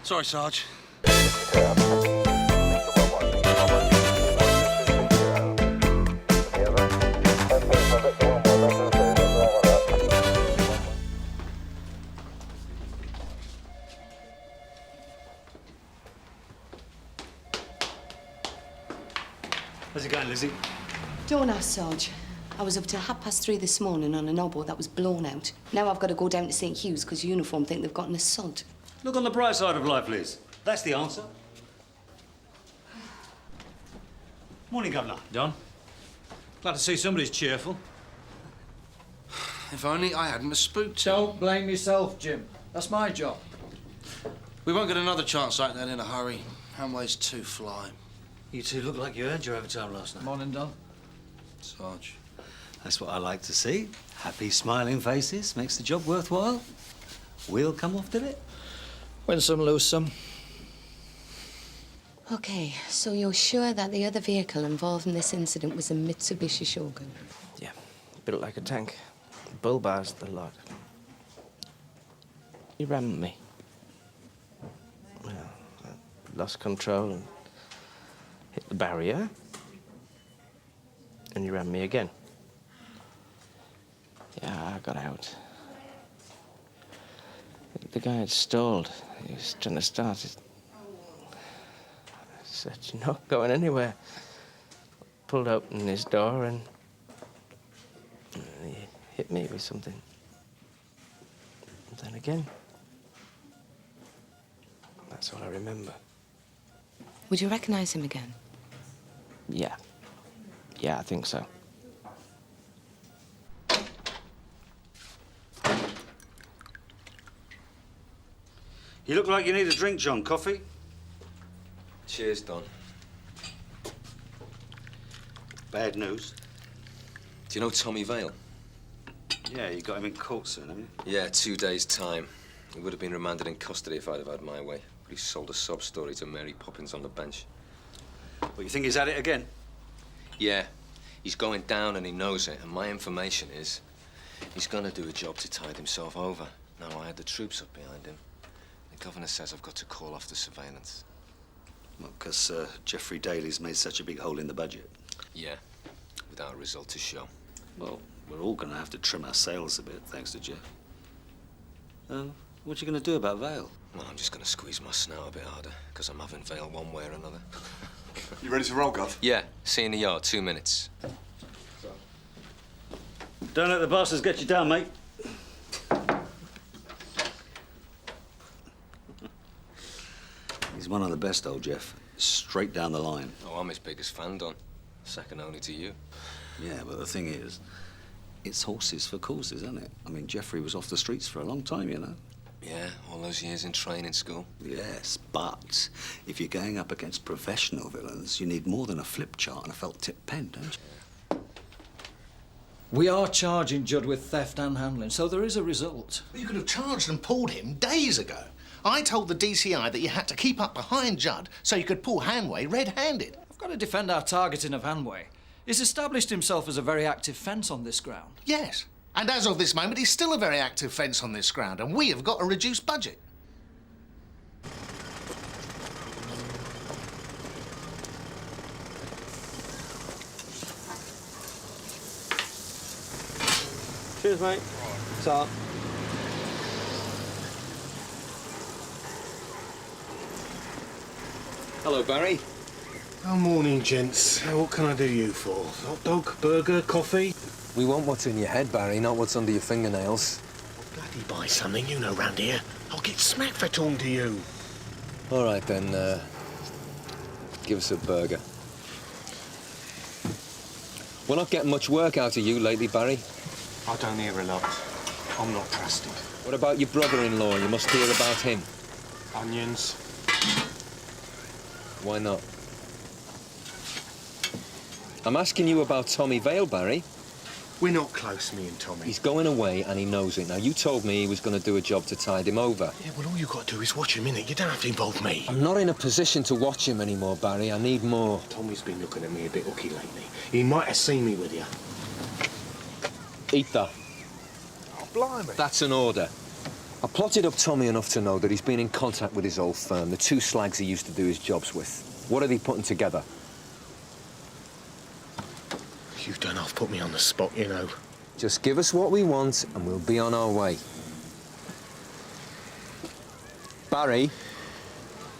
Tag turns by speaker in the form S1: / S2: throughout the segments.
S1: Sorry, Sarge.
S2: How's it going, Lizzie?
S3: Don't ask, Sarge. I was up till 3:30 this morning on an oboe that was blown out. Now I've got to go down to St. Hugh's because uniform think they've got an assault.
S2: Look on the bright side of life, Liz. That's the answer. Morning, Governor.
S4: Don?
S2: Glad to see somebody's cheerful.
S1: If only I hadn't have spooked you.
S4: Don't blame yourself, Jim. That's my job.
S1: We won't get another chance like that in a hurry. Hanway's too fly.
S2: You two look like you earned your overtime last night.
S4: Morning, Don.
S1: Sarge.
S2: That's what I like to see. Happy, smiling faces makes the job worthwhile. We'll come off to it.
S4: Win some, lose some.
S3: OK, so you're sure that the other vehicle involved in this incident was a Mitsubishi Shogun?
S5: Yeah, built like a tank. Bull bars, the lot. You rammed me. Well, I lost control and hit the barrier. And you rammed me again. Yeah, I got out. The guy had stalled. He was trying to start it. I said, "You're not going anywhere." Pulled open his door and he hit me with something. And then again. That's all I remember.
S3: Would you recognize him again?
S5: Yeah. Yeah, I think so.
S2: You look like you need a drink, John. Coffee?
S6: Cheers, Don.
S2: Bad news.
S6: Do you know Tommy Vale?
S2: Yeah, you got him in court soon, haven't you?
S6: Yeah, 2 days' time. He would have been remanded in custody if I'd have had my way. But he sold a sob story to Mary Poppins on the bench.
S2: Well, you think he's at it again?
S6: Yeah, he's going down and he knows it. And my information is he's going to do a job to tide himself over. Now, I had the troops up behind him. The governor says I've got to call off the surveillance.
S2: Well, because Geoffrey Daly's made such a big hole in the budget.
S6: Yeah, without a result to show.
S2: Well, we're all going to have to trim our sails a bit, thanks to Jeff. What are you going to do about Vale?
S6: Well, I'm just going to squeeze my snout a bit harder, because I'm having Vale one way or another.
S7: You ready to roll, Gov?
S6: Yeah, see you in the yard, 2 minutes.
S2: Don't let the bastards get you down, mate. He's one of the best, old Jeff. Straight down the line.
S6: Oh, I'm his biggest fan, Don. Second only to you.
S2: Yeah, but the thing is, it's horses for courses, isn't it? I mean, Geoffrey was off the streets for a long time, you know.
S6: Yeah, all those years in training school.
S2: Yes, but if you're going up against professional villains, you need more than a flip chart and a felt-tip pen, don't you?
S4: We are charging Judd with theft and handling, so there is a result.
S8: You could have charged and pulled him days ago. I told the DCI that you had to keep up behind Judd so you could pull Hanway red-handed.
S4: I've got to defend our targeting of Hanway. He's established himself as a very active fence on this ground.
S8: Yes, and as of this moment, he's still a very active fence on this ground, and we have got a reduced budget.
S5: Cheers, mate. Ta.
S6: Hello, Barry.
S9: Oh, morning, gents. What can I do you for? Hot dog, burger, coffee?
S6: We want what's in your head, Barry, not what's under your fingernails.
S9: Bloody buy something, you know, round here. I'll get smacked for talking to you.
S6: All right, then, give us a burger. We're not getting much work out of you lately, Barry.
S9: I don't hear a lot. I'm not trusted.
S6: What about your brother-in-law? You must hear about him.
S9: Onions.
S6: Why not? I'm asking you about Tommy Vale, Barry.
S9: We're not close, me and Tommy.
S6: He's going away and he knows it. Now, you told me he was going to do a job to tide him over.
S9: Yeah, well, all you got to do is watch him, innit? You don't have to involve me.
S6: I'm not in a position to watch him anymore, Barry. I need more.
S9: Tommy's been looking at me a bit hooky lately. He might have seen me with you.
S6: Eat that.
S9: Oh, blimey.
S6: That's an order. I plotted up Tommy enough to know that he's been in contact with his old firm, the two slags he used to do his jobs with. What are they putting together?
S9: You don't half put me on the spot, you know.
S6: Just give us what we want and we'll be on our way. Barry?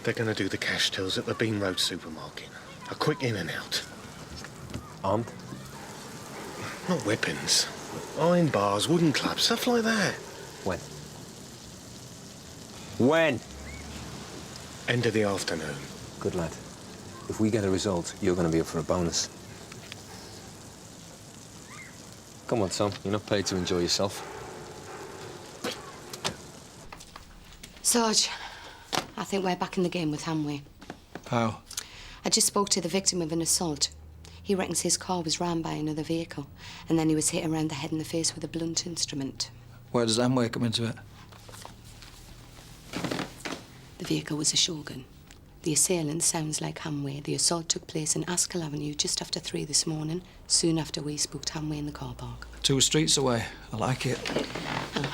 S9: They're going to do the cash tills at the Bean Road supermarket. A quick in and out.
S6: Armed?
S9: Not weapons. Iron bars, wooden clubs, stuff like that.
S6: When? When?
S9: End of the afternoon.
S6: Good lad. If we get a result, you're going to be up for a bonus. Come on, Tom. You're not paid to enjoy yourself.
S3: Sarge, I think we're back in the game with Hanway.
S4: How?
S3: I just spoke to the victim of an assault. He reckons his car was rammed by another vehicle, and then he was hit around the head and the face with a blunt instrument.
S4: Where does Amway come into it?
S3: The vehicle was a Shogun. The assailant sounds like Hanway. The assault took place in Askell Avenue just after 3 this morning, soon after we spooked Hanway in the car park.
S4: 2 streets away. I like it.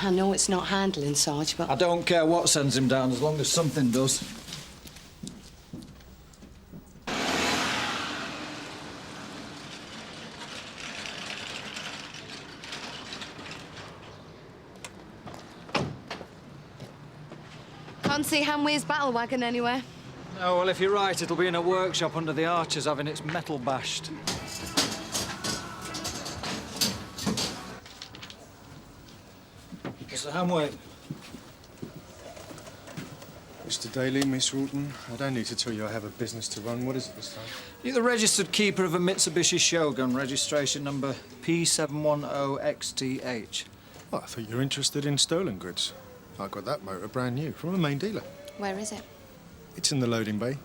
S3: I know it's not handling, Sarge, but...
S4: I don't care what sends him down, as long as something does.
S3: Can't see Hanway's battle wagon anywhere.
S4: Oh, well, if you're right, it'll be in a workshop under the arches having its metal bashed. Mr. Hanway.
S10: Mr. Daly, Miss Roughton, I don't need to tell you I have a business to run. What is it this time?
S4: You're the registered keeper of a Mitsubishi Shogun, registration number P710XTH.
S10: Oh, I thought you were interested in stolen goods. I got that motor brand new from a main dealer.
S3: Where is it?
S10: It's in the loading bay.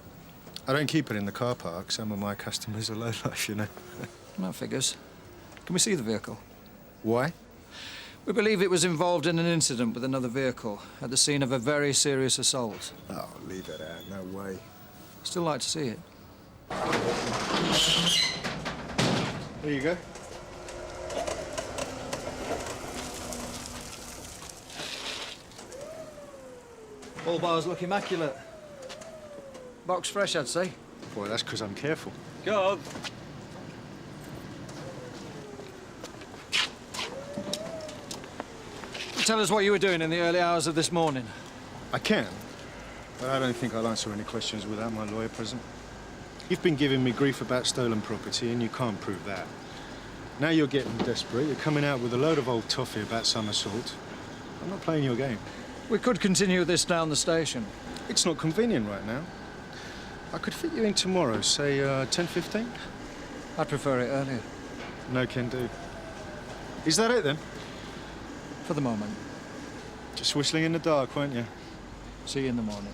S10: I don't keep it in the car park. Some of my customers are lowlife, you know.
S4: That figures. Can we see the vehicle?
S10: Why?
S4: We believe it was involved in an incident with another vehicle at the scene of a very serious assault.
S10: Oh, leave it out. No way.
S4: Still like to see it.
S10: There you go.
S4: All bars look immaculate. Box fresh, I'd say.
S10: Boy, that's because I'm careful.
S4: Go on. Tell us what you were doing in the early hours of this morning.
S10: I can, but I don't think I'll answer any questions without my lawyer present. You've been giving me grief about stolen property, and you can't prove that. Now you're getting desperate. You're coming out with a load of old toffee about some assault. I'm not playing your game.
S4: We could continue this down the station.
S10: It's not convenient right now. I could fit you in tomorrow, say 10:15.
S4: I'd prefer it earlier.
S10: No can do. Is that it, then?
S4: For the moment.
S10: Just whistling in the dark, weren't you?
S4: See you in the morning.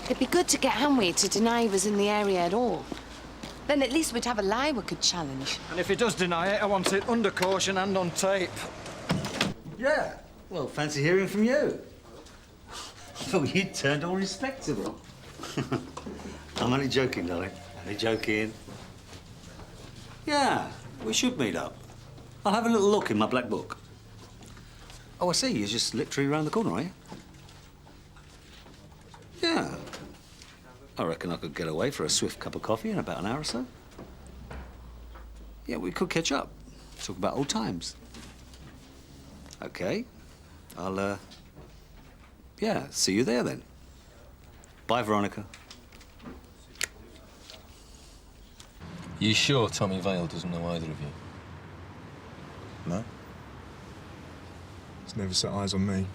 S3: It'd be good to get Hanway to deny he was in the area at all. Then at least we'd have a lie we could challenge.
S4: And if he does deny it, I want it under caution and on tape.
S2: Yeah. Well, fancy hearing from you. I thought you'd turned all respectable. I'm only joking, darling. Only joking. Yeah, we should meet up. I'll have a little look in my black book. Oh, I see. You're just literally round the corner, are you? Yeah. I reckon I could get away for a swift cup of coffee in about an hour or so. Yeah, we could catch up. Talk about old times. OK. I'll, yeah, see you there, then. Bye, Veronica.
S6: You sure Tommy Vale doesn't know either of you?
S10: No. He's never set eyes on me.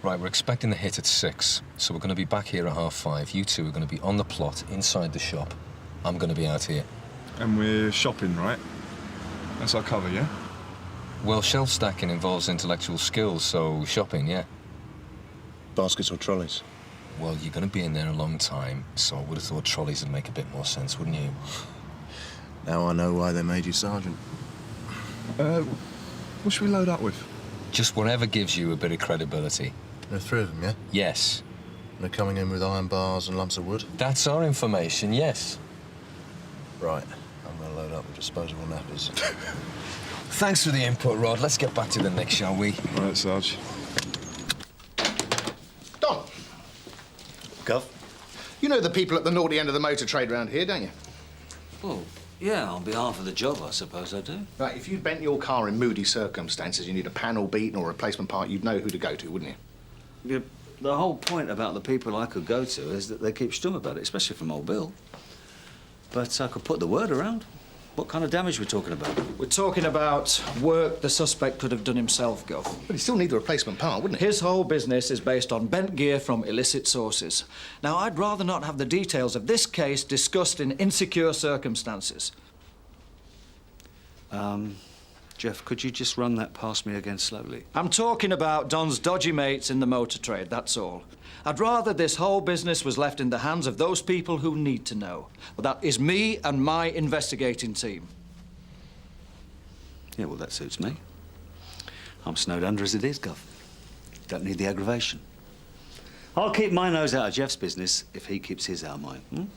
S6: Right, we're expecting the hit at 6, so we're going to be back here at 5:30. You two are going to be on the plot, inside the shop. I'm going to be out here.
S10: And we're shopping, right? That's our cover, yeah?
S6: Well, shelf stacking involves intellectual skills, so shopping, yeah.
S10: Baskets or trolleys?
S6: Well, you're going to be in there a long time, so I would have thought trolleys would make a bit more sense, wouldn't you?
S7: Now I know why they made you sergeant.
S10: What should we load up with?
S6: Just whatever gives you a bit of credibility.
S7: There are 3 of them, yeah?
S6: Yes.
S7: And they're coming in with iron bars and lumps of wood?
S6: That's our information, yes.
S7: Right. I'm going to load up with disposable nappers.
S11: Thanks for the input, Rod. Let's get back to the next, shall we?
S7: Right, Sarge.
S8: Don.
S2: Gov?
S8: You know the people at the naughty end of the motor trade round here, don't you?
S2: Oh, yeah, on behalf of the job, I suppose I do.
S8: Right, if you bent your car in moody circumstances, you need a panel beaten or a replacement part, you'd know who to go to, wouldn't you?
S2: Yeah, the whole point about the people I could go to is that they keep stum about it, especially from old Bill. But I could put the word around. What kind of damage we're talking about?
S4: We're talking about work the suspect could have done himself, Gov.
S8: But he'd still need the replacement part, wouldn't he?
S4: His whole business is based on bent gear from illicit sources. Now, I'd rather not have the details of this case discussed in insecure circumstances.
S2: Jeff, could you just run that past me again slowly?
S4: I'm talking about Don's dodgy mates in the motor trade, that's all. I'd rather this whole business was left in the hands of those people who need to know. But that is me and my investigating team.
S2: Yeah, well, that suits me. I'm snowed under as it is, Gov. Don't need the aggravation. I'll keep my nose out of Jeff's business if he keeps his out of mine.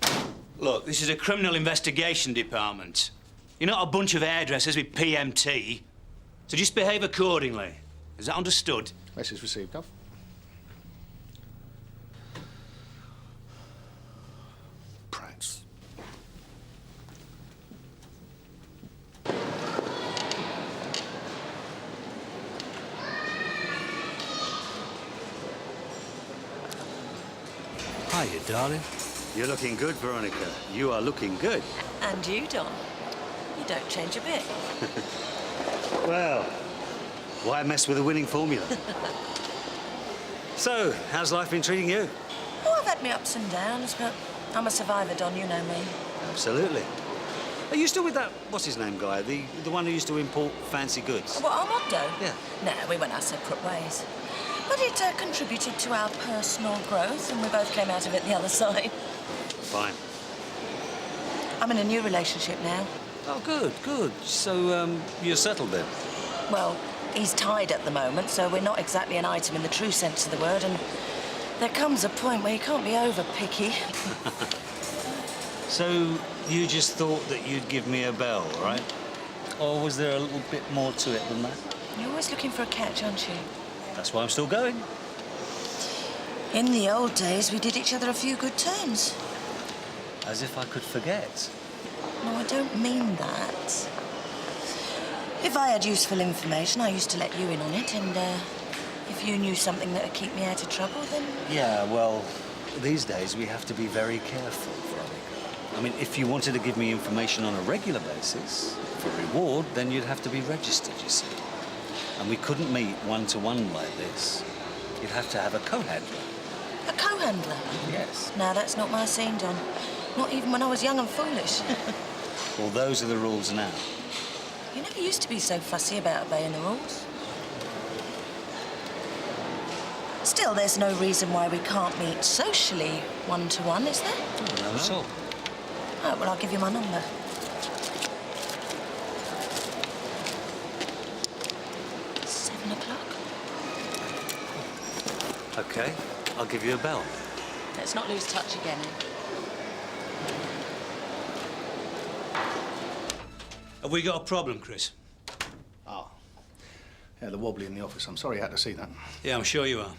S12: Look, this is a criminal investigation department. You're not a bunch of hairdressers with PMT. So just behave accordingly. Is that understood?
S8: Message received, Gov. Prats.
S2: Hiya, darling. You're looking good, Veronica. You are looking good.
S13: And you, Don. You don't change a bit.
S2: Well, why mess with a winning formula? So, how's life been treating you?
S13: Oh, I've had my ups and downs, but I'm a survivor, Don, you know me.
S2: Absolutely. Are you still with that, what's his name guy? The one who used to import fancy goods?
S13: What, Armando?
S2: Yeah.
S13: No, we went our separate ways. But it contributed to our personal growth, and we both came out of it the other side.
S2: Fine.
S13: I'm in a new relationship now.
S2: Oh, good, good. So, you're settled then?
S13: Well, he's tied at the moment, so we're not exactly an item in the true sense of the word, and there comes a point where you can't be over picky.
S2: So, you just thought that you'd give me a bell, right? Or was there a little bit more to it than that?
S13: You're always looking for a catch, aren't you?
S2: That's why I'm still going.
S13: In the old days, we did each other a few good turns.
S2: As if I could forget.
S13: No, I don't mean that. If I had useful information, I used to let you in on it, and if you knew something that would keep me out of trouble, then...
S2: Yeah, well, these days we have to be very careful, Veronica. I mean, if you wanted to give me information on a regular basis, for reward, then you'd have to be registered, you see. And we couldn't meet one-to-one like this. You'd have to have a co-handler.
S13: A co-handler?
S2: Yes.
S13: No, that's not my scene, Don. Not even when I was young and foolish.
S2: Well, those are the rules now.
S13: You never used to be so fussy about obeying the rules. Still, there's no reason why we can't meet socially one-to-one, is there?
S2: No, at all.
S13: Oh, well, I'll give you my number.
S2: OK, I'll give you a bell.
S13: Let's not lose touch again.
S12: Have we got a problem, Chris?
S8: Oh. Yeah, the wobbly in the office. I'm sorry you had to see that.
S12: Yeah, I'm sure you are.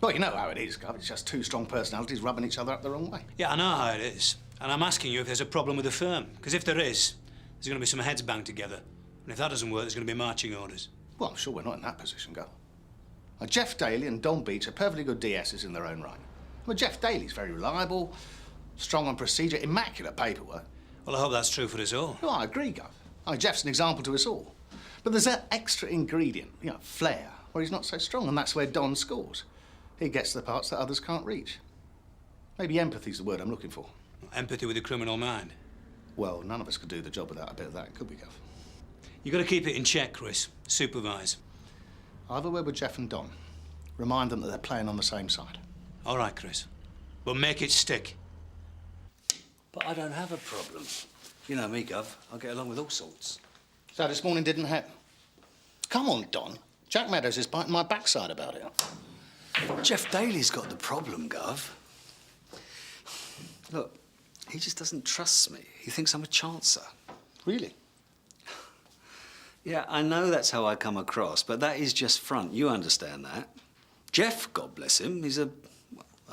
S8: Well, you know how it is, Gov. It's just two strong personalities rubbing each other up the wrong way.
S12: Yeah, I know how it is. And I'm asking you if there's a problem with the firm. Because if there is, there's going to be some heads banged together. And if that doesn't work, there's going to be marching orders.
S8: Well, I'm sure we're not in that position, Gov. Now, Jeff Daly and Don Beech are perfectly good DSs in their own right. Well, Jeff Daly's very reliable, strong on procedure, immaculate paperwork.
S12: Well, I hope that's true for us all.
S8: Well, I agree, Gov. Jeff's an example to us all. But there's that extra ingredient, flair, where he's not so strong, and that's where Don scores. He gets the parts that others can't reach. Maybe empathy's the word I'm looking for.
S12: Empathy with a criminal mind?
S8: Well, none of us could do the job without a bit of that, could we, Gov?
S12: You've got to keep it in check, Chris. Supervise.
S8: I'll have a word with Jeff and Don. Remind them that they're playing on the same side.
S12: All right, Chris. But make it stick.
S2: But I don't have a problem. You know me, Gov. I'll get along with all sorts.
S8: So this morning didn't happen? Come on, Don. Jack Meadows is biting my backside about it.
S2: Jeff Daly's got the problem, Gov. Look, he just doesn't trust me. He thinks I'm a chancer.
S8: Really?
S2: Yeah, I know that's how I come across, but that is just front. You understand that. Jeff, God bless him, he's a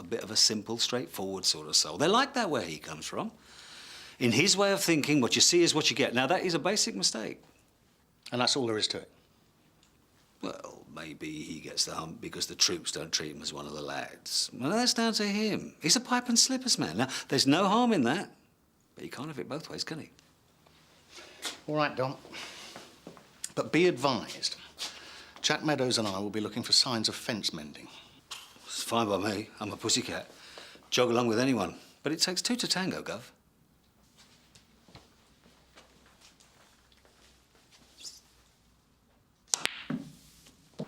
S2: bit of a simple, straightforward sort of soul. They're like that where he comes from. In his way of thinking, what you see is what you get. Now, that is a basic mistake.
S8: And that's all there is to it?
S2: Well, maybe he gets the hump because the troops don't treat him as one of the lads. Well, that's down to him. He's a pipe and slippers man. Now, there's no harm in that, but he can't have it both ways, can he?
S8: All right, Don. But be advised, Jack Meadows and I will be looking for signs of fence mending.
S2: It's fine by me. I'm a pussycat. Jog along with anyone. But it takes two to tango, Gov.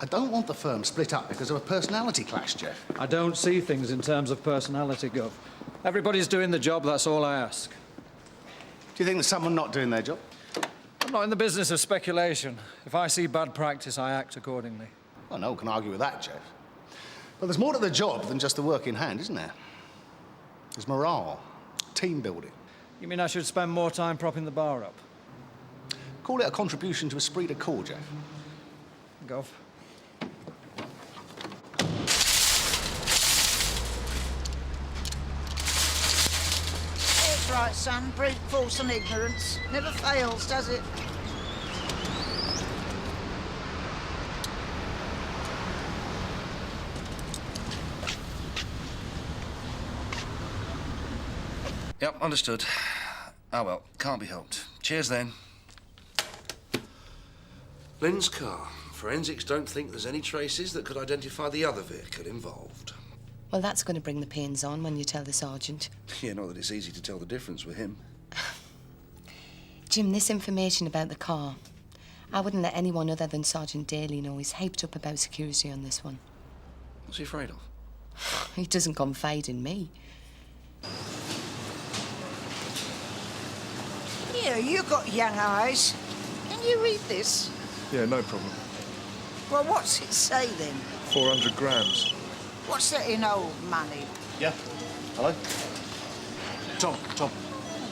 S8: I don't want the firm split up because of a personality clash, Jeff.
S4: I don't see things in terms of personality, Gov. Everybody's doing the job, that's all I ask.
S8: Do you think there's someone not doing their job?
S4: I'm not in the business of speculation. If I see bad practice, I act accordingly.
S8: Well, no one can argue with that, Jeff. But there's more to the job than just the work in hand, isn't there? There's morale, team building.
S4: You mean I should spend more time propping the bar up?
S8: Call it a contribution to esprit de corps, Jeff.
S4: Gov.
S14: That's right, son. Brute force and ignorance. Never fails, does it?
S1: Yep, understood. Oh, well, can't be helped. Cheers, then. Lynn's car. Forensics don't think there's any traces that could identify the other vehicle involved.
S3: Well, that's going to bring the pains on when you tell the sergeant.
S1: Yeah, not that it's easy to tell the difference with him.
S3: Jim, this information about the car, I wouldn't let anyone other than Sergeant Daly know. He's hyped up about security on this one.
S1: What's he afraid of?
S3: He doesn't confide in me.
S14: Here, you got young eyes. Can you read this?
S15: Yeah, no problem.
S14: Well, what's it say then?
S15: 400 grams.
S14: What's that in old money?
S8: Yeah. Hello? Tom.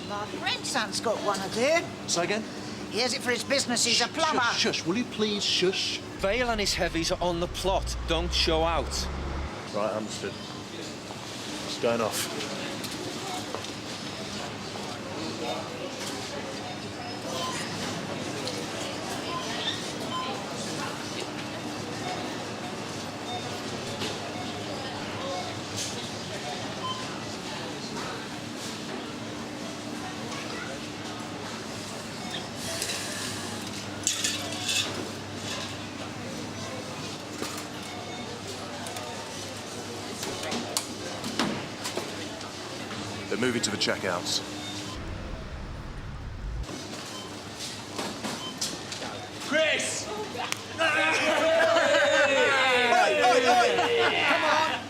S14: My grandson's got one of there.
S8: Say again?
S14: He has it for his business. He's a plumber.
S8: Shush, will you please shush?
S6: Vale and his heavies are on the plot. Don't show out.
S15: Right, understood. It's going off. They're moving to the checkouts.
S12: Chris!
S14: Come on,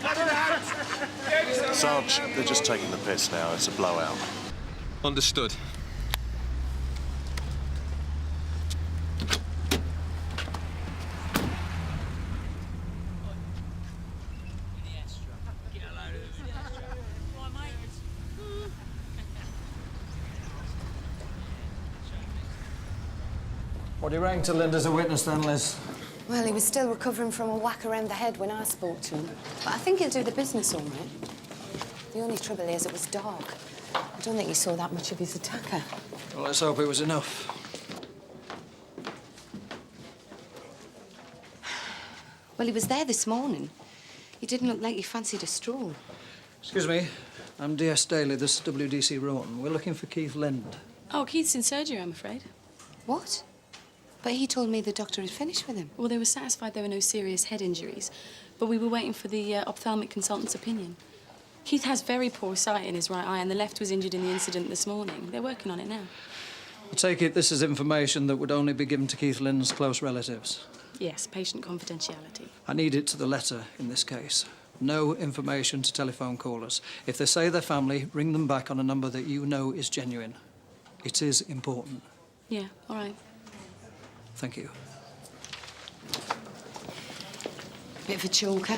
S14: cut it out.
S15: Sarge, they're just taking the piss now. It's a blowout.
S6: Understood.
S4: What do you rang to Linda as a witness then, Liz?
S3: Well, he was still recovering from a whack around the head when I spoke to him. But I think he'll do the business all right. The only trouble is it was dark. I don't think he saw that much of his attacker.
S4: Well, let's hope it was enough.
S3: Well, he was there this morning. He didn't look like he fancied a stroll.
S4: Excuse me. I'm DS Daly. This is WDC Rowan. We're looking for Keith Lind.
S16: Oh, Keith's in surgery, I'm afraid.
S3: What? But he told me the doctor had finished with him.
S16: Well, they were satisfied there were no serious head injuries, but we were waiting for the ophthalmic consultant's opinion. Keith has very poor sight in his right eye, and the left was injured in the incident this morning. They're working on it now.
S4: I take it this is information that would only be given to Keith Lind's close relatives.
S16: Yes, patient confidentiality.
S4: I need it to the letter in this case. No information to telephone callers. If they say their family, ring them back on a number that you know is genuine. It is important.
S16: Yeah, all right.
S4: Thank you.
S3: Bit of a choker.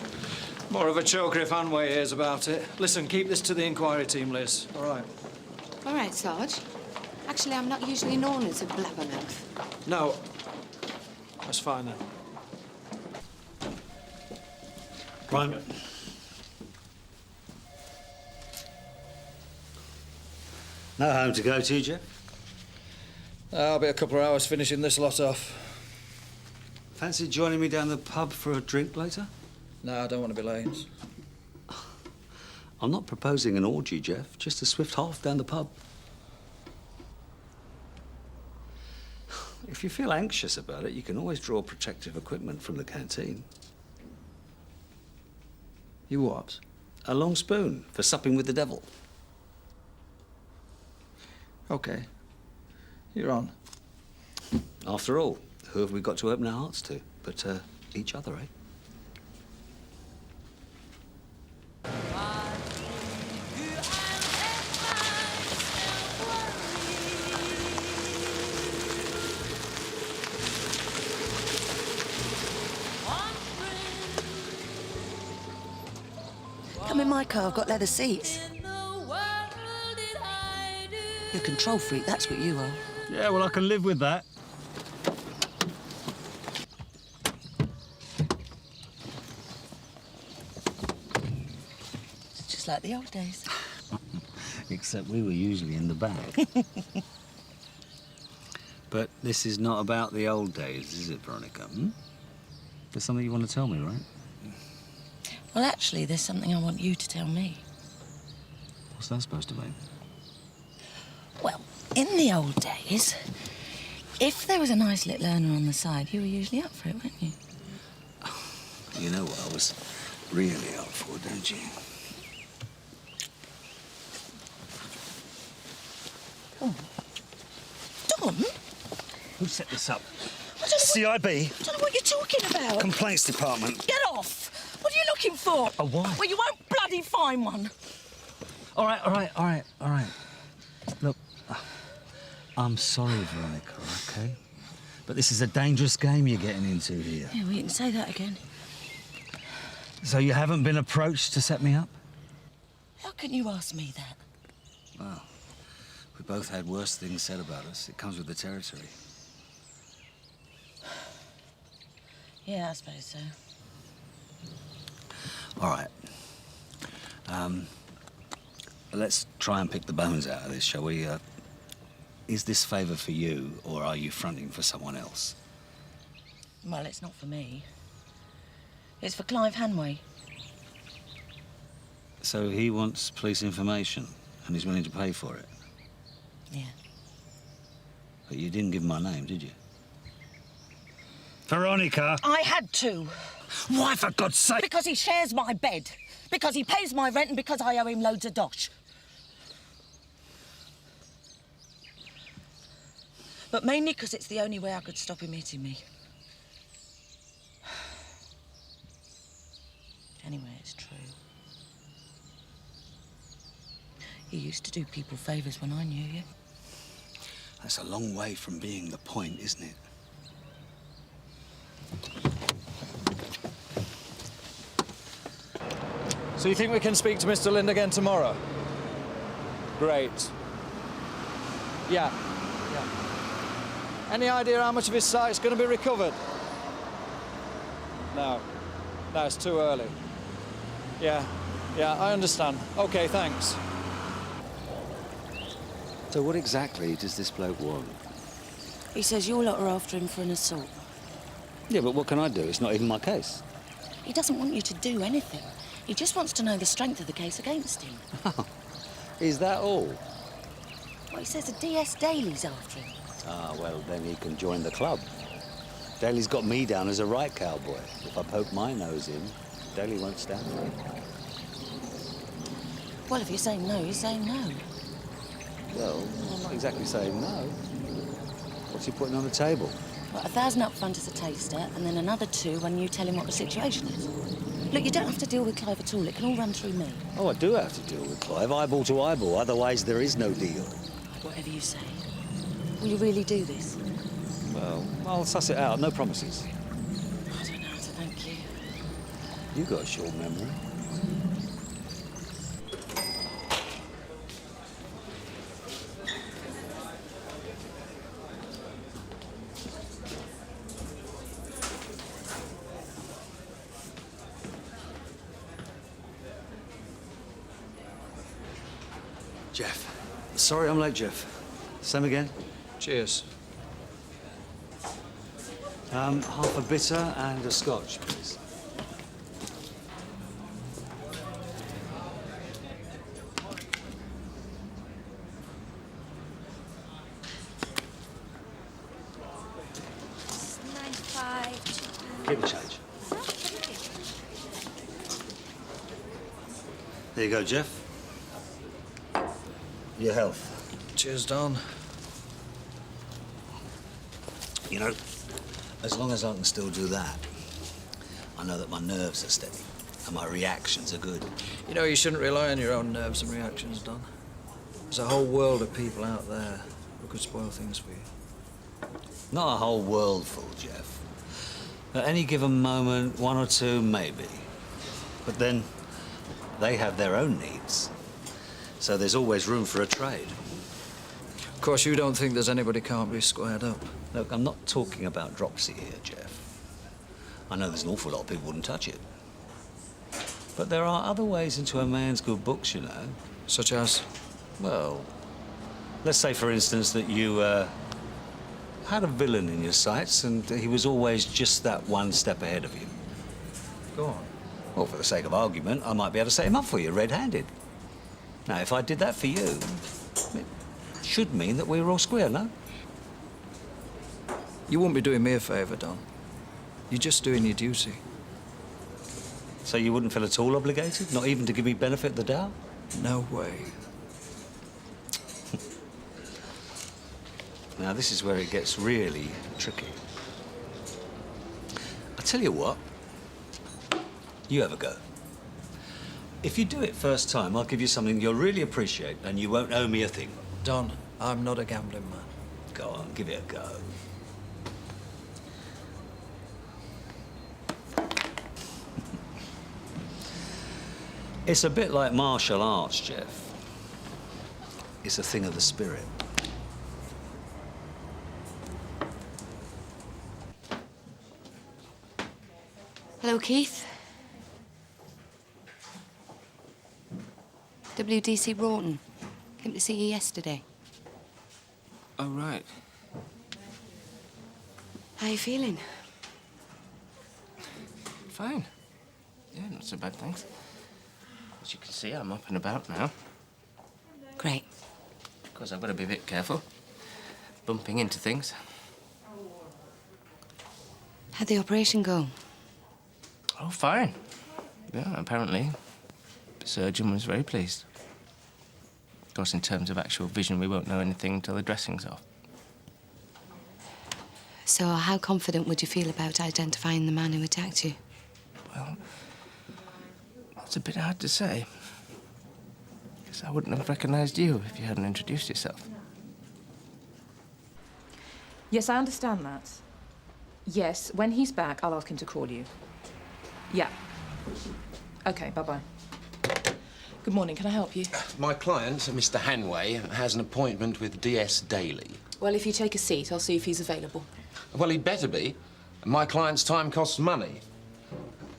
S4: More of a choker if Conway hears about it. Listen, keep this to the inquiry team, Liz. All right.
S3: All right, Sarge. Actually, I'm not usually known as a blabbermouth.
S4: No, That's fine then.
S2: Right. No home to go to, Jeff?
S4: I'll be a couple of hours finishing this lot off.
S2: Fancy joining me down the pub for a drink later?
S4: No, I don't want to be late.
S2: I'm not proposing an orgy, Jeff. Just a swift half down the pub. If you feel anxious about it, you can always draw protective equipment from the canteen.
S4: You what?
S2: A long spoon for supping with the devil.
S4: OK. You're on.
S2: After all, who have we got to open our hearts to but each other, eh?
S13: Come in my car, I've got leather seats. You're a control freak, that's what you are.
S2: Yeah, well, I can live with that.
S13: It's just like the old days.
S2: Except we were usually in the back. But this is not about the old days, is it, Veronica? Hmm? There's something you want to tell me, right?
S13: Well, actually, there's something I want you to tell me.
S2: What's that supposed to mean?
S13: Well, in the old days, if there was a nice little earner on the side, you were usually up for it, weren't you?
S2: You know what I was really up for, don't you?
S13: Oh. Don?
S2: Who set this up?
S13: I don't know
S2: CIB?
S13: I don't know what you're talking about.
S2: Complaints Department.
S13: Get off! What are you looking for?
S2: A why?
S13: Well, you won't bloody find one.
S2: All right. Look, I'm sorry, Veronica, OK? But this is a dangerous game you're getting into here.
S13: Yeah, well, you can say that again.
S2: So you haven't been approached to set me up?
S13: How can you ask me that?
S2: Well, we both had worse things said about us. It comes with the territory.
S13: Yeah, I suppose so.
S2: All right. Let's try and pick the bones out of this, shall we? Is this favour for you, or are you fronting for someone else?
S13: Well, it's not for me. It's for Clive Hanway.
S2: So he wants police information, and he's willing to pay for it?
S13: Yeah.
S2: But you didn't give him my name, did you? Veronica!
S13: I had to.
S2: Why, for God's sake?
S13: Because he shares my bed. Because he pays my rent and because I owe him loads of dosh. But mainly because it's the only way I could stop him hitting me. Anyway, it's true. You used to do people favours when I knew you.
S2: That's a long way from being the point, isn't it?
S4: So you think we can speak to Mr. Lind again tomorrow? Great. Yeah. Any idea how much of his site's going to be recovered? No. No, it's too early. Yeah, I understand. OK, thanks.
S2: So what exactly does this bloke want?
S13: He says your lot are after him for an assault.
S2: Yeah, but what can I do? It's not even my case.
S13: He doesn't want you to do anything. He just wants to know the strength of the case against him.
S2: Is that all?
S13: Well, he says a DS Daly's after him.
S2: Ah, well, then he can join the club. Daly's got me down as a right cowboy. If I poke my nose in, Daly won't stand for it.
S13: Well, if you're saying no, you're saying no.
S2: Well, I'm not exactly saying no. What's he putting on the table?
S13: Well, 1,000 up front as a taster, and then another 2 when you tell him what the situation is. Look, you don't have to deal with Clive at all. It can all run through me.
S2: Oh, I do have to deal with Clive, eyeball to eyeball. Otherwise, there is no deal.
S13: Whatever you say. Will you really do this?
S2: Well, I'll suss it out. No promises.
S13: I don't know how to thank you.
S2: You've got a short memory. Jeff. Sorry I'm late, Jeff. Same again?
S4: Cheers.
S2: Half a bitter and a scotch, please. Keep the change. There you go, Jeff. Your health.
S4: Cheers, Don.
S2: You know, as long as I can still do that, I know that my nerves are steady and my reactions are good.
S4: You know, you shouldn't rely on your own nerves and reactions, Don. There's a whole world of people out there who could spoil things for you.
S2: Not a whole world full, Jeff. At any given moment, one or two, maybe. But then, they have their own needs. So there's always room for a trade.
S4: Of course, you don't think there's anybody can't be squared up.
S2: Look, I'm not talking about dropsy here, Jeff. I know there's an awful lot of people wouldn't touch it. But there are other ways into a man's good books, you know.
S4: Such as?
S2: Well, let's say, for instance, that you, had a villain in your sights and he was always just that one step ahead of you.
S4: Go on.
S2: Well, for the sake of argument, I might be able to set him up for you red-handed. Now, if I did that for you, it should mean that we were all square, no?
S4: You wouldn't be doing me a favour, Don. You're just doing your duty.
S2: So you wouldn't feel at all obligated? Not even to give me benefit of the doubt?
S4: No way.
S2: Now, this is where it gets really tricky. I tell you what, you have a go. If you do it first time, I'll give you something you'll really appreciate and you won't owe me a thing.
S4: Don, I'm not a gambling man.
S2: Go on, give it a go. It's a bit like martial arts, Jeff. It's a thing of the spirit.
S3: Hello, Keith. WDC Broughton. Came to see you yesterday.
S6: Oh, right.
S3: How you feeling?
S6: Fine. Yeah, not so bad, thanks. As you can see, I'm up and about now.
S3: Great.
S6: Of course, I've got to be a bit careful. Bumping into things.
S3: How'd the operation go?
S6: Oh, fine. Yeah, apparently. The surgeon was very pleased. Of course, in terms of actual vision, we won't know anything until the dressing's off.
S3: So, how confident would you feel about identifying the man who attacked you?
S6: Well, that's a bit hard to say. Because I wouldn't have recognised you if you hadn't introduced yourself.
S17: Yes, I understand that. Yes, when he's back, I'll ask him to call you. Yeah. OK, bye-bye. Good morning, can I help you?
S18: My client, Mr. Hanway, has an appointment with DS Daly.
S17: Well, if you take a seat, I'll see if he's available.
S18: Well, he'd better be. My client's time costs money.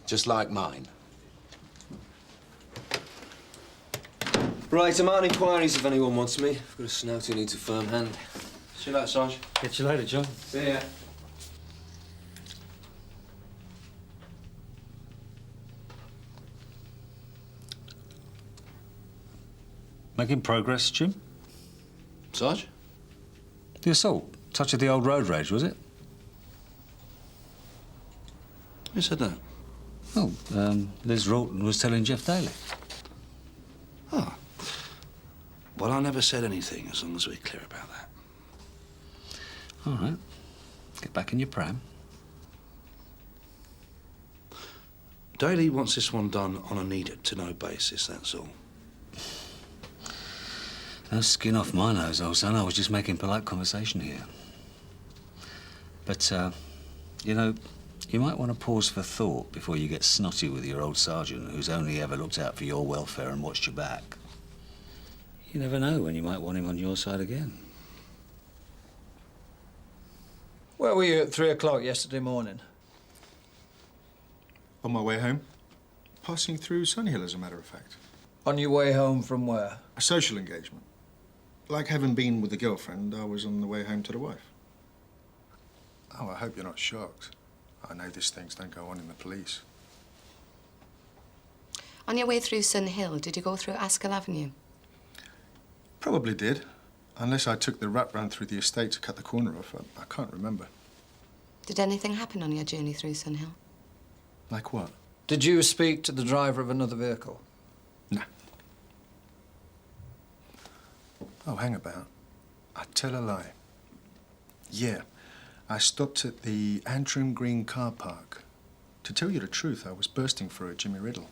S18: Just like mine.
S6: Right, I'm out on inquiries if anyone wants me. I've got a snout who needs a firm hand. See you later, Sarge.
S2: Catch you later, John.
S6: See ya.
S2: Making progress, Jim?
S18: Sarge?
S2: The assault. Touch of the old road rage, was it?
S1: Who said that?
S2: Oh, Liz Rawton was telling Jeff Daly.
S1: Oh. Well, I never said anything, as long as we're clear about that.
S2: All right. Get back in your pram.
S1: Daly wants this one done on a needed-to-know basis, that's all.
S2: No skin off my nose, old son. I was just making polite conversation here. But, you know, you might want to pause for thought before you get snotty with your old sergeant who's only ever looked out for your welfare and watched your back. You never know when you might want him on your side again.
S4: Where were you at 3 o'clock yesterday morning?
S10: On my way home. Passing through Sunnyhill, as a matter of fact.
S4: On your way home from where?
S10: A social engagement. like having been with the girlfriend, I was on the way home to the wife. Oh, I hope you're not shocked. I know these things don't go on in the police.
S3: On your way through Sun Hill, did you go through Askell Avenue?
S10: Probably did. Unless I took the rat run through the estate to cut the corner off. I can't remember.
S3: Did anything happen on your journey through Sun Hill?
S10: Like what?
S4: Did you speak to the driver of another vehicle?
S10: No. Oh, hang about. I tell a lie. Yeah, I stopped at the Antrim Green car park. To tell you the truth, I was bursting for a Jimmy Riddle.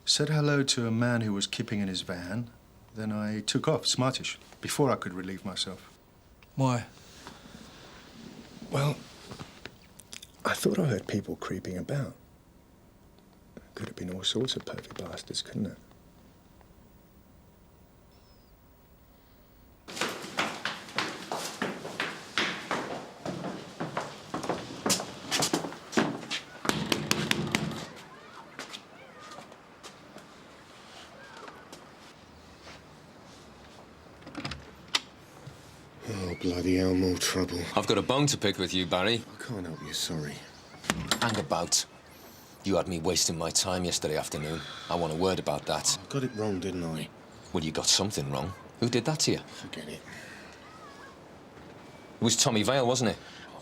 S10: Said hello to a man who was keeping in his van. Then I took off, smartish, before I could relieve myself.
S4: Why?
S10: Well, I thought I heard people creeping about. Could have been all sorts of pervy bastards, couldn't it?
S11: Oh, bloody hell, more trouble.
S6: I've got a bone to pick with you, Barry.
S11: I can't help you, sorry.
S6: Hang about. You had me wasting my time yesterday afternoon. I want a word about that.
S11: I got it wrong, didn't I?
S6: Well, you got something wrong. Who did that to you?
S11: Forget it.
S6: It was Tommy Vale, wasn't it?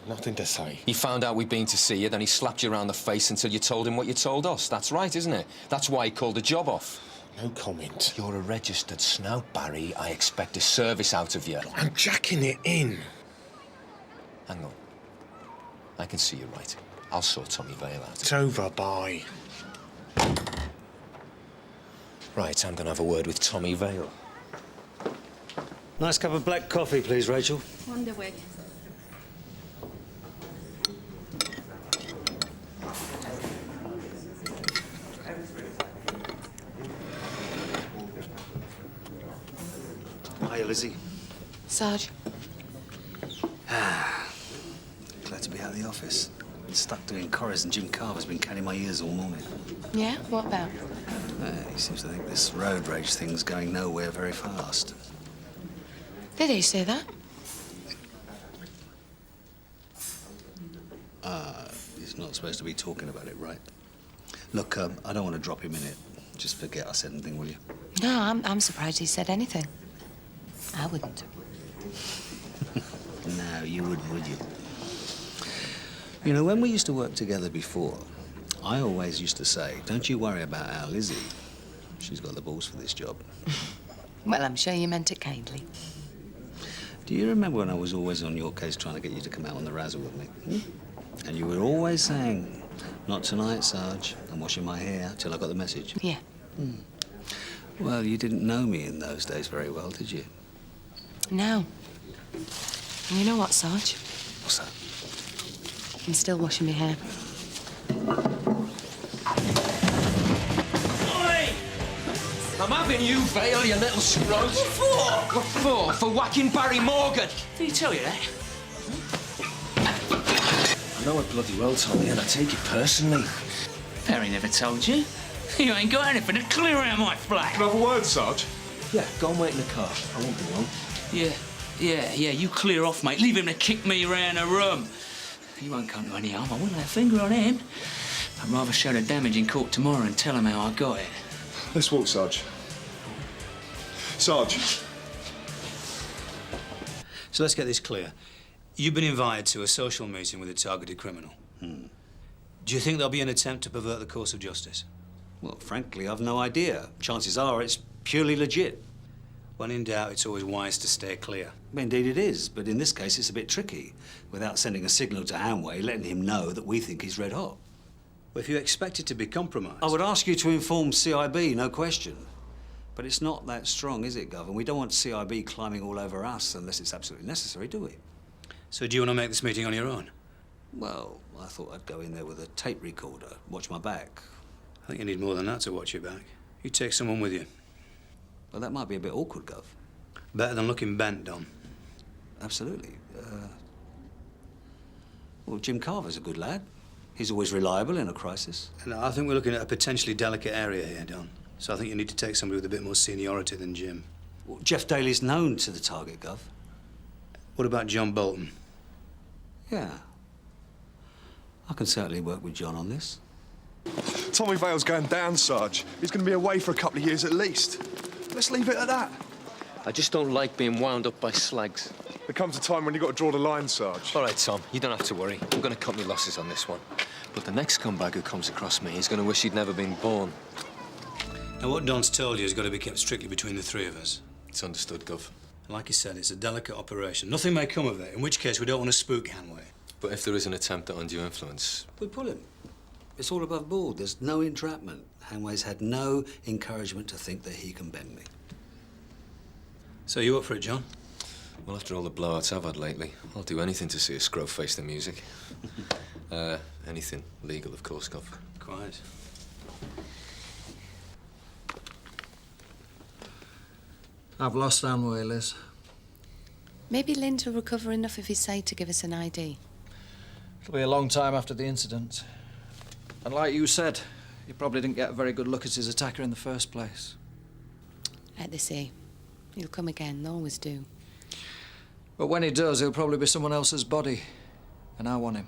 S11: Nothing to say.
S6: He found out we'd been to see you, then he slapped you around the face until you told him what you told us. That's right, isn't it? That's why he called the job off.
S11: No comment.
S6: You're a registered snout, Barry. I expect a service out of you.
S11: I'm jacking it in.
S6: Hang on. I can see you're right. I'll sort Tommy Vale out.
S11: It's over, bye.
S6: Right, I'm gonna have a word with Tommy Vale.
S2: Nice cup of black coffee, please, Rachel.
S16: On the way.
S2: Hiya, Lizzie.
S3: Sarge.
S2: Glad to be out of the office. Stuck doing chorus and Jim Carver's been cutting my ears all morning.
S3: Yeah? What about?
S2: He seems to think this road rage thing's going nowhere very fast.
S3: Did he say that?
S2: He's not supposed to be talking about it, right? Look, I don't want to drop him in it. Just forget I said anything, will you?
S3: No, I'm surprised he said anything. I wouldn't.
S2: No, you wouldn't, would you? You know, when we used to work together before, I always used to say, don't you worry about our Lizzie. She's got the balls for this job.
S3: Well, I'm sure you meant it kindly.
S2: Do you remember when I was always on your case trying to get you to come out on the razzle with me? And you were always saying, not tonight, Sarge. I'm washing my hair till I got the message.
S3: Yeah.
S2: Well, you didn't know me in those days very well, did you?
S3: No. And you know what, Sarge?
S2: What's that?
S3: I'm still washing my hair.
S6: Oi! I'm having you, Vale, you little scrot. What
S12: for?
S6: What for? For whacking Barry Morgan.
S12: Did he tell you that?
S6: I know it bloody well, Tommy, and I take it personally.
S12: Barry never told you. You ain't got anything to clear out my flat.
S15: Can I have a word, Sarge?
S6: Yeah, go and wait in the car. I won't be long.
S12: Yeah, you clear off, mate. Leave him to kick me round the room. He won't come to any harm. I wouldn't lay a finger on him. I'd rather show the damage in court tomorrow and tell him how I got it.
S15: Let's walk, Sarge. Sarge.
S12: So let's get this clear. You've been invited to a social meeting with a targeted criminal. Do you think there'll be an attempt to pervert the course of justice?
S2: Well, frankly, I've no idea. Chances are it's purely legit.
S12: When in doubt, it's always wise to stay clear.
S2: Indeed it is, but in this case it's a bit tricky. Without sending a signal to Conway, letting him know that we think he's red hot.
S12: Well, if you expect it to be compromised...
S2: I would ask you to inform CIB, no question. But it's not that strong, is it, Gov? And we don't want CIB climbing all over us unless it's absolutely necessary, do we?
S12: So do you want to make this meeting on your own?
S2: Well, I thought I'd go in there with a tape recorder, watch my back.
S12: I think you need more than that to watch your back. You take someone with you.
S2: Well, that might be a bit awkward, Gov.
S12: Better than looking bent, Don.
S2: Absolutely. Well, Jim Carver's a good lad. He's always reliable in a crisis.
S12: And I think we're looking at a potentially delicate area here, Don. So I think you need to take somebody with a bit more seniority than Jim.
S2: Well, Jeff Daly's known to the target, Gov.
S19: What about John Boulton?
S2: Yeah. I can certainly work with John on this.
S20: Tommy Vale's going down, Sarge. He's going to be away for a couple of years at least. Let's leave it at that.
S6: I just don't like being wound up by slags.
S20: There comes a time when you've got to draw the line, Sarge.
S6: All right, Tom, you don't have to worry. I'm going to cut my losses on this one. But the next scumbag who comes across me is going to wish he'd never been born.
S19: Now, what Don's told you has got to be kept strictly between the three of us.
S6: It's understood, Gov.
S19: Like he said, it's a delicate operation. Nothing may come of it, in which case we don't want to spook Conway.
S6: But if there is an attempt at undue influence...
S2: We pull him. It's all above board. There's no entrapment. Hanway's had no encouragement to think that he can bend me.
S19: So you up for it, John?
S6: Well, after all the blowouts I've had lately, I'll do anything to see a scrow face the music. Anything legal, of course, Gov.
S19: Quite.
S4: I've lost Hanway, Liz.
S3: Maybe Lind will recover enough of his sight to give us an ID.
S4: It'll be a long time after the incident. And like you said, you probably didn't get a very good look at his attacker in the first place.
S3: Like they say, he'll come again, they always do.
S4: But when he does, he'll probably be someone else's body. And I want him.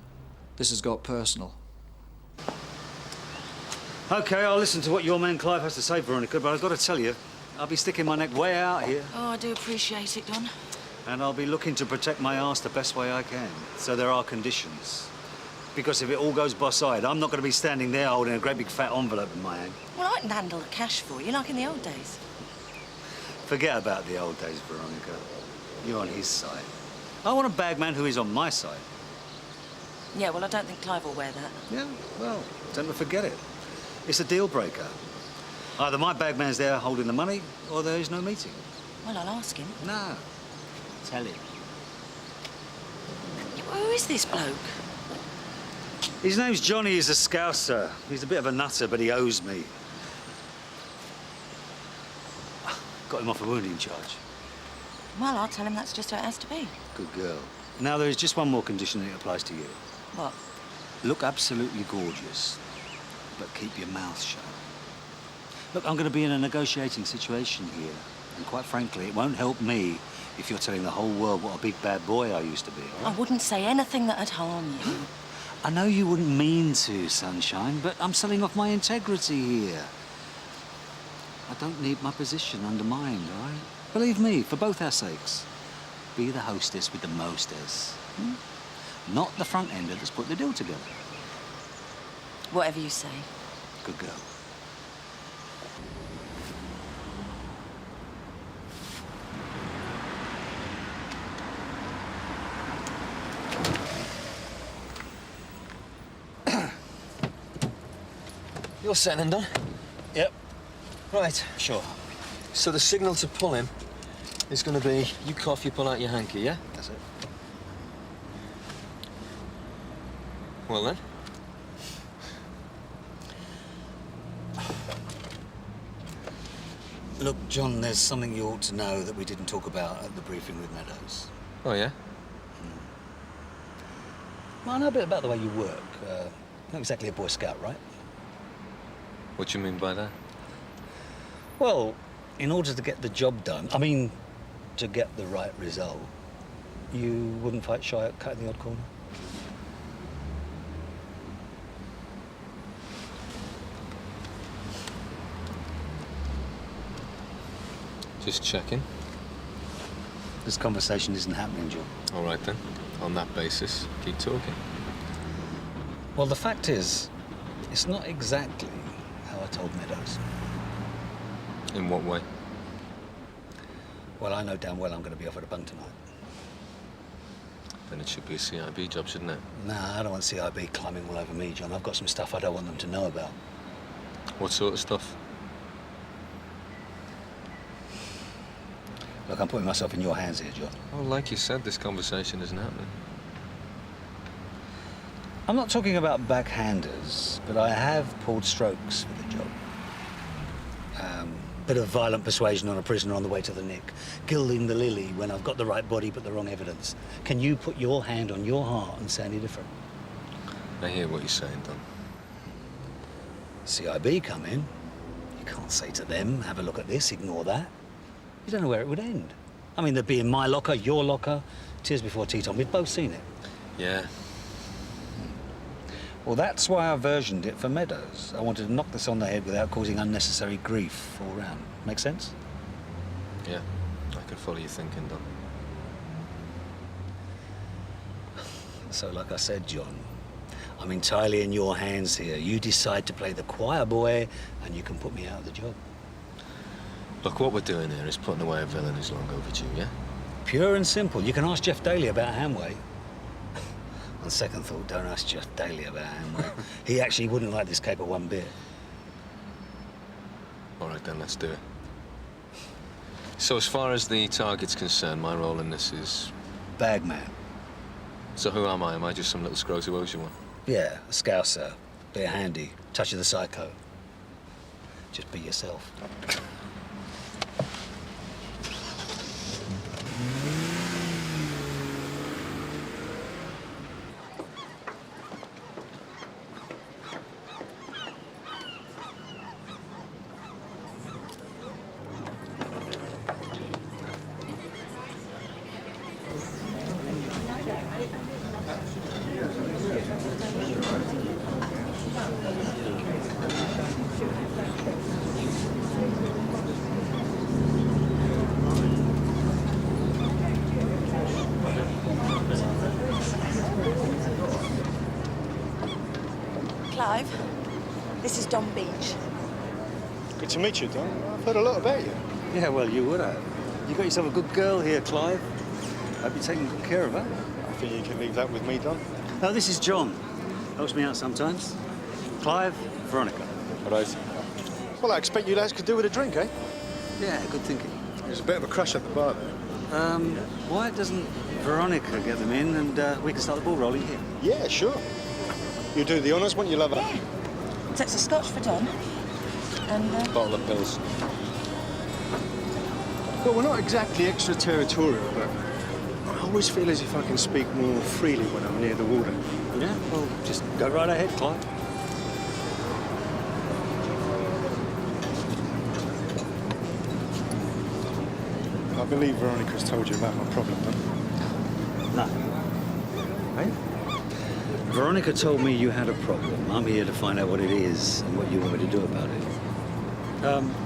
S4: This has got personal.
S2: OK, I'll listen to what your man Clive has to say, Veronica, but I've got to tell you, I'll be sticking my neck way out here.
S13: Oh, I do appreciate it, Don.
S2: And I'll be looking to protect my arse the best way I can. So there are conditions. Because if it all goes boss-eyed, I'm not going to be standing there holding a great big fat envelope in my hand.
S13: Well, I can handle the cash for you, like in the old days.
S2: Forget about the old days, Veronica. You're on his side. I want a bagman who is on my side.
S13: Yeah, well, I don't think Clive will wear that.
S2: Yeah, well, don't forget it. It's a deal breaker. Either my bagman's there holding the money, or there is no meeting.
S13: Well, I'll ask him.
S2: No. Tell him.
S13: Who is this bloke?
S2: His name's Johnny. He's a scouser. He's a bit of a nutter, but he owes me. Got him off a wounding charge.
S13: Well, I'll tell him that's just how it has to be.
S2: Good girl. Now, there is just one more condition that applies to you.
S13: What?
S2: Look absolutely gorgeous, but keep your mouth shut. Look, I'm going to be in a negotiating situation here, and quite frankly, it won't help me if you're telling the whole world what a big bad boy I used to be, all right?
S13: I wouldn't say anything that'd harm you.
S2: I know you wouldn't mean to, Sunshine, but I'm selling off my integrity here. I don't need my position undermined, all right? Believe me, for both our sakes, be the hostess with the mostess. Not the front-ender that's put the deal together.
S13: Whatever you say.
S2: Good girl.
S6: You're set then, Don?
S19: Yep.
S6: Right.
S19: Sure.
S6: So the signal to pull him is going to be, you cough, you pull out your hanky, yeah?
S19: That's it.
S6: Well then.
S2: Look, John, there's something you ought to know that we didn't talk about at the briefing with Meadows.
S6: Oh, yeah?
S2: Well, I know a bit about the way you work. Not exactly a Boy Scout, right?
S6: What do you mean by that?
S2: Well, in order to get the job done, I mean, to get the right result, you wouldn't fight shy at cutting the odd corner?
S6: Just checking.
S2: This conversation isn't happening, John.
S6: All right, then. On that basis, keep talking.
S2: Well, the fact is, it's not exactly how I told Meadows.
S6: In what way?
S2: Well, I know damn well I'm going to be offered a bunk tonight.
S6: Then it should be a CIB job, shouldn't it?
S2: Nah, I don't want CIB climbing all over me, John. I've got some stuff I don't want them to know about.
S6: What sort of stuff?
S2: Look, I'm putting myself in your hands here, John.
S6: Oh, like you said, this conversation isn't happening.
S2: I'm not talking about backhanders, but I have pulled strokes for the job. Bit of violent persuasion on a prisoner on the way to the nick. Gilding the lily when I've got the right body but the wrong evidence. Can you put your hand on your heart and say any different?
S6: I hear what you're saying, Don.
S2: CIB come in. You can't say to them, have a look at this, ignore that. You don't know where it would end. I mean, there'd be in my locker, your locker, tears before tea time. We'd both seen it.
S6: Yeah.
S2: Well, that's why I versioned it for Meadows. I wanted to knock this on the head without causing unnecessary grief all round. Make sense?
S6: Yeah, I can follow you thinking, Don.
S2: So, like I said, John, I'm entirely in your hands here. You decide to play the choir boy, and you can put me out of the job.
S6: Look, what we're doing here is putting away a villain who's long overdue, yeah?
S2: Pure and simple. You can ask Jeff Daly about Hanway. On second thought, don't ask Jeff Daly about Hanway. He actually wouldn't like this caper one bit.
S6: All right, then, let's do it. So, as far as the target's concerned, my role in this is...
S2: Bagman.
S6: So who am I? Am I just some little scrote who owes you one?
S2: Yeah, a scouser. Bit of handy. Touch of the psycho. Just be yourself.
S13: Clive, this is Don Beech.
S10: Good to meet you, Don. I've heard a lot about you.
S2: Yeah, well, you would have. You got yourself a good girl here, Clive. Hope you're taking good care of her.
S10: I think you can leave that with me, Don.
S2: Oh, this is John. Helps me out sometimes. Clive, Veronica.
S10: Right. Well, I expect you lads could do with a drink, eh?
S2: Yeah, good thinking.
S10: There's a bit of a crush at the bar there.
S2: Why doesn't Veronica get them in and we can start the ball rolling here?
S10: Yeah, sure. You do the honours, won't you, lover?
S13: Yeah. So it's a scotch for Don. And,
S6: Bottle of pills.
S10: Well, we're not exactly extraterritorial, but I always feel as if I can speak more freely when I'm near the water.
S2: Yeah, well, just go right ahead, Clive.
S10: I believe Veronica's told you about my problem, huh?
S2: No.
S10: Eh?
S2: Veronica told me you had a problem. I'm here to find out what it is and what you want me to do about it.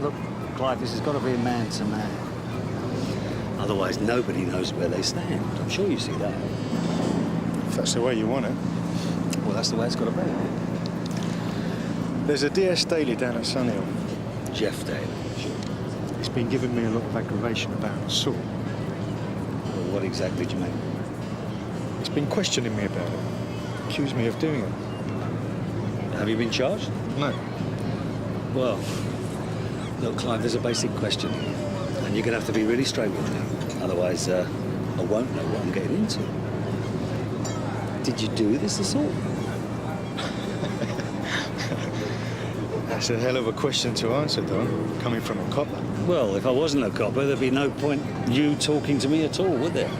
S2: Look, Clive, this has got to be man to man. Otherwise, nobody knows where they stand. I'm sure you see that.
S10: If that's the way you want it.
S2: Well, that's the way it's got to be.
S10: There's a DS Daly down at Sunhill.
S2: Jeff Daly.
S10: He's been giving me a lot of aggravation about assault.
S2: Well, what exactly do you mean?
S10: He's been questioning me about it. Accused me of doing it.
S2: Have you been charged?
S10: No.
S2: Well, look, Clive, there's a basic question here. And you're going to have to be really straight with me. Otherwise, I won't know what I'm getting into. Did you do this assault?
S10: That's a hell of a question to answer, Don, coming from a copper.
S2: Well, if I wasn't a copper, there'd be no point you talking to me at all, would there?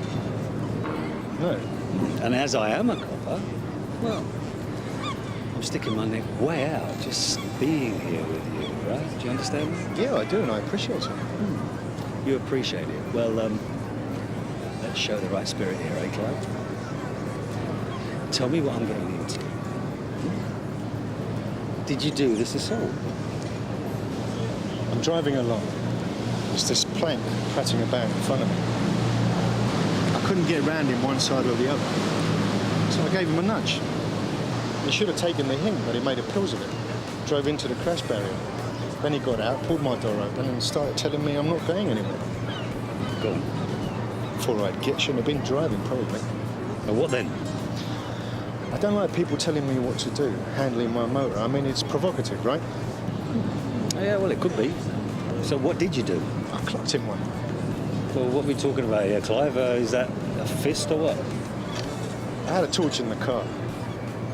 S10: No.
S2: And as I am a copper, well, I'm sticking my neck way out just being here with you, right? Do you understand me?
S10: Yeah, I do, and I appreciate it.
S2: You appreciate it. Well, let's show the right spirit here, eh, Clive? Tell me what I'm getting into. Did you do this assault?
S10: I'm driving along. There's this plank patting about in front of me. I couldn't get round him one side or the other. So I gave him a nudge. He should have taken the hint, but he made a pills of it. Drove into the crash barrier. Then he got out, pulled my door open, and started telling me I'm not going anywhere.
S2: Go on.
S10: Before I'd get, shouldn't have been driving, probably.
S2: And what then?
S10: I don't like people telling me what to do, handling my motor. I mean, it's provocative, right?
S2: Yeah, well, it could be. So what did you do?
S10: I clocked him one.
S2: Well, what are we talking about here, Clive? Is that a fist or what?
S10: I had a torch in the car.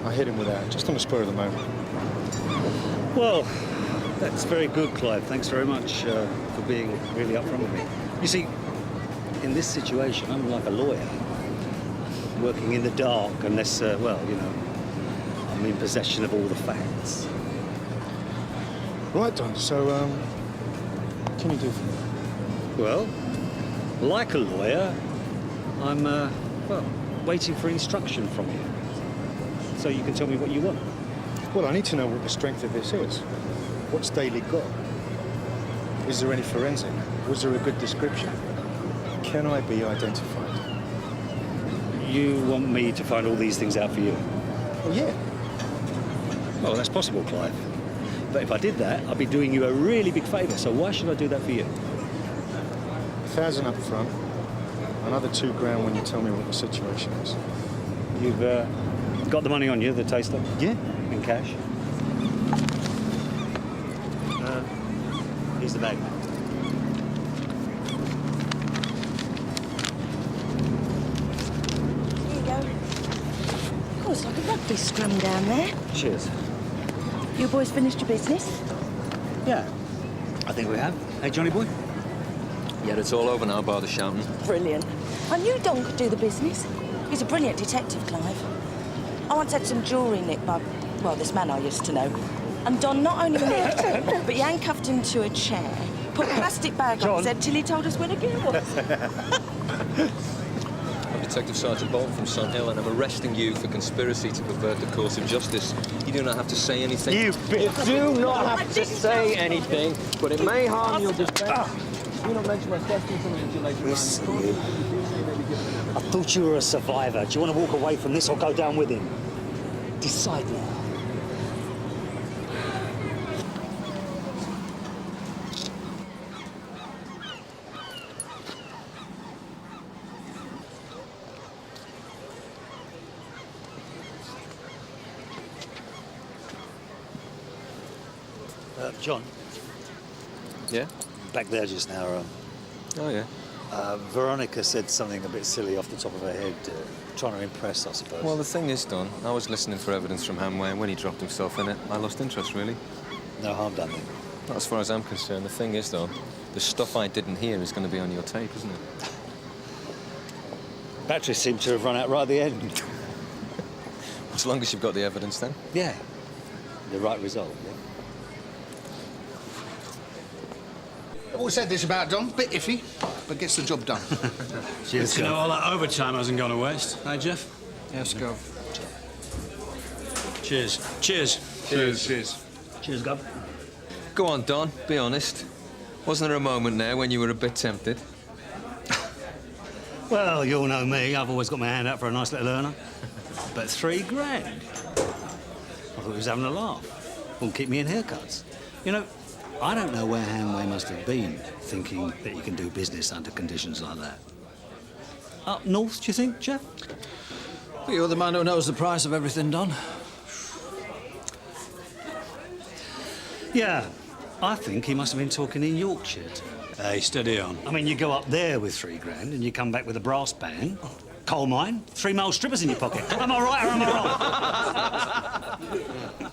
S10: I hit him with that, just on the spur of the moment.
S2: Well, that's very good, Clive. Thanks very much for being really upfront with me. You see, in this situation, I'm like a lawyer, working in the dark unless, well, you know, I'm in possession of all the facts.
S10: Right, Don, so, what can you do for me?
S2: Well, like a lawyer, I'm, well, waiting for instruction from you. So you can tell me what you want.
S10: Well, I need to know what the strength of this is. What's Daly got? Is there any forensic? Was there a good description? Can I be identified?
S2: You want me to find all these things out for you?
S10: Oh, yeah.
S2: Well, that's possible, Clive. But if I did that, I'd be doing you a really big favour, so why should I do that for you?
S10: 1,000 up front, another £2,000 when you tell me what the situation is.
S2: You've got the money on you, the taster?
S10: Yeah.
S2: In cash? Here's the bag.
S13: Here you go. Of course, like a rugby scrum down there.
S2: Cheers.
S13: You boys finished your business?
S2: Yeah, I think we have. Hey, Johnny boy?
S6: Yeah, it's all over now, bar the shouting.
S13: Brilliant. I knew Don could do the business. He's a brilliant detective, Clive. I once had some jewellery nicked by, well, this man I used to know. And Don not only nicked it, but he handcuffed him to a chair, put a plastic bag on his head till he told us where the gear was.
S6: I'm Detective Sergeant Boulton from Sun Hill, and I'm arresting you for conspiracy to pervert the course of justice. You do not have to say anything.
S2: You
S6: do not have to say anything, but it may harm your defense. Do not mention my questions until later.
S2: Listen, you. I thought you were a survivor. Do you want to walk away from this or go down with him? Decide now. John?
S6: Yeah?
S2: Back there just now,
S6: Oh, yeah.
S2: Veronica said something a bit silly off the top of her head, trying to impress, I suppose.
S6: Well, the thing is, Don, I was listening for evidence from Hanway, and when he dropped himself in it, I lost interest, really.
S2: No harm done then?
S6: Not as far as I'm concerned. The thing is, though, the stuff I didn't hear is going to be on your tape, isn't it?
S2: Batteries seem to have run out right at the end.
S6: As long as you've got the evidence, then.
S2: Yeah. The right result, yeah.
S8: I've always said this about Don, bit iffy, but gets the job done.
S19: Cheers, you know, all that overtime hasn't gone to waste. Hey, Jeff?
S4: Yes, go.
S19: Cheers. Cheers.
S20: Cheers. Cheers.
S2: Cheers, Gov.
S6: Go on, Don, be honest. Wasn't there a moment there when you were a bit tempted?
S2: Well, you all know me. I've always got my hand out for a nice little earner. But £3,000. I thought he was having a laugh. Won't keep me in haircuts. You know, I don't know where Hanway must have been, thinking that you can do business under conditions like that. Up north, do you think, Jeff?
S4: But you're the man who knows the price of everything, Don.
S2: Yeah, I think he must have been talking in Yorkshire.
S19: Hey, steady on.
S2: I mean, you go up there with £3,000 and you come back with a brass band, coal mine, 3 mile strippers in your pocket. Am I right or am I wrong?